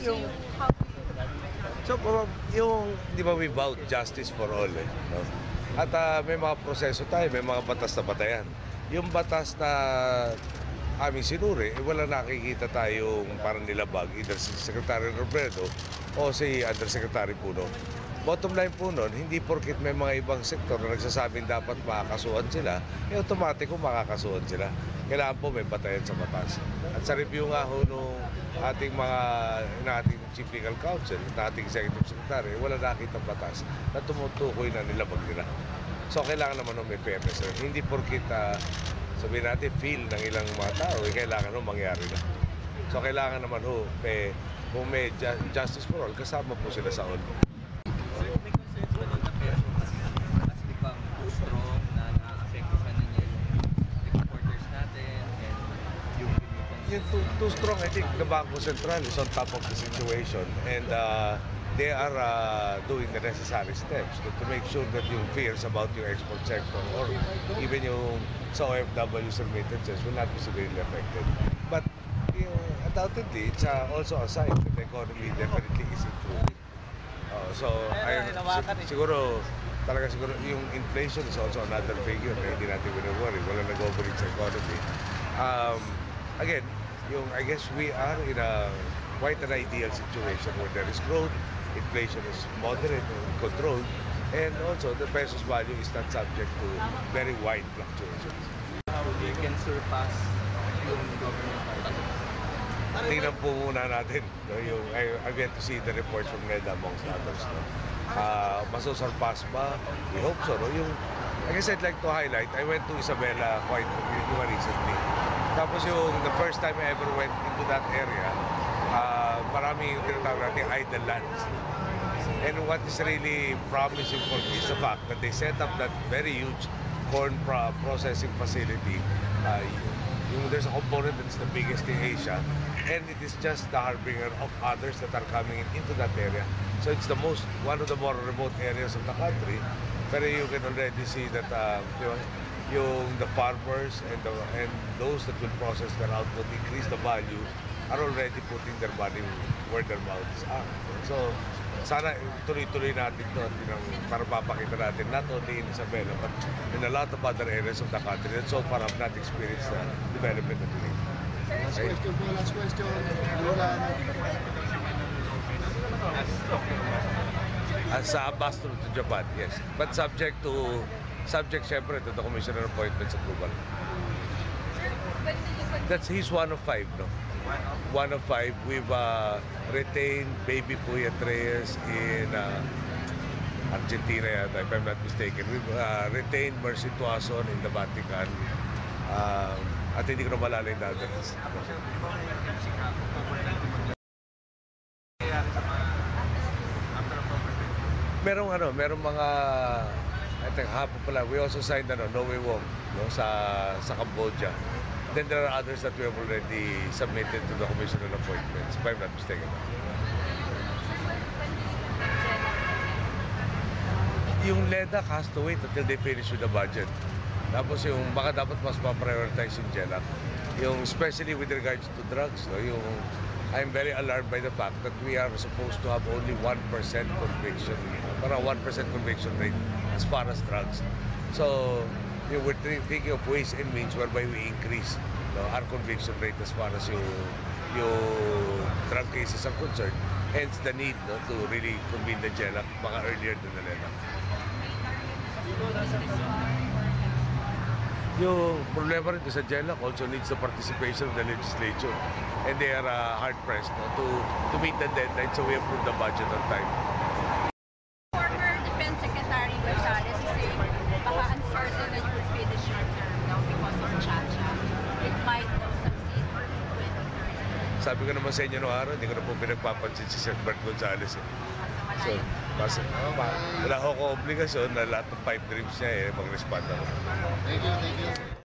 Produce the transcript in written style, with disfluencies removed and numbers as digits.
Yung, so, yung, di ba we vowed justice for all eh. No? At may mga proseso tayo, may mga batas na batayan. Yung batas na aming sinuri, wala nakikita tayong parang nilabag, either si Secretary Robredo o si Undersecretary Puno. Bottom line po nun, hindi porkit may mga ibang sektor na nagsasabing dapat makakasuhan sila, automatiko makakasuhan sila. Kailangan po may batayan sa batas. At sa review nga ho nung ating Chief Legal Counsel, na ating Executive Secretary, wala nakitang batas na tumutukoy na nilabag nila. So kailangan naman may fairness. Hindi porkit sabihin natin feel ng ilang mga tao, kailangan mangyari na. So kailangan naman kung may justice for all, kasama po sila sa all. Yung too strong, I think the Bangko Sentral is on top of the situation and they are doing the necessary steps to make sure that yung fears about yung export sector or even yung sa OFW's remittances will not be severely affected. But undoubtedly, it's also a sign that the economy definitely is improving. Siguro yung inflation is also another figure na hindi natin worry. Wala nag-overreach sa economy. Again, I guess we are in quite an ideal situation where there is growth, inflation is moderate and controlled, and also the peso's value is not subject to very wide fluctuations. How they can surpass yung government budget? Tingnan po muna natin. No, I've yet to see the reports from NEDA amongst others. No? Masusurpass ba? We hope so. No? Like I said, I'd like to highlight, I went to Isabela quite recently. Tapos the first time I ever went into that area, marami yung tinatawag natin idle lands. And what is really promising for me is the fact that they set up that very huge corn processing facility. There's a component that's the biggest in Asia, and it is just the harbinger of others that are coming into that area. So it's one of the more remote areas of the country, pero you can already see that the farmers and those that will process their output, increase the value, are already putting their money where their mouths are. So sana tuloy-tuloy natin ito para papakita natin not only in Isabela but in a lot of other areas of the country that so far have not experienced the development that we need. Last question. As ambassador to Japan, yes. But subject syempre to the Commissioner Appointments approval. He's one of 5, no? One of 5. We've retained Baby Puyat Reyes in Argentina yata, if I'm not mistaken. We've retained Mercy Tuason in the Vatican. At hindi ko na malala yung others. Merong mga I think hapon pala, we also signed Noe Wong sa Cambodia. Then there are others that we have already submitted to the Commission on Appointments, if I'm not mistaken. Yung LEDAC has to wait until they finish with the budget. Tapos baka dapat mas ma-prioritize yung GELAC. Especially with regards to drugs, I'm very alarmed by the fact that we are supposed to have only 1% conviction, para 1% conviction rate as far as drugs. So we're thinking of ways and means whereby we increase our conviction rate as far as yung drug cases are concerned. Hence the need to really convene the GELAC earlier than the LEDAC. Yung problema rin sa GELAC also needs the participation of the legislature, and they are hard-pressed to meet the deadline, so we approve the budget on time. Former Defense Secretary Gonzales is saying baka uncertain that you would finish your term because of Chacha. It might succeed in 2030. Sabi ko naman sa inyo noong araw, hindi ko na po pinagpapansin si Sir Bert Gonzales. So, wala ko obligasyon na lahat ng pipe dreams niya mag-respond ako. Thank you.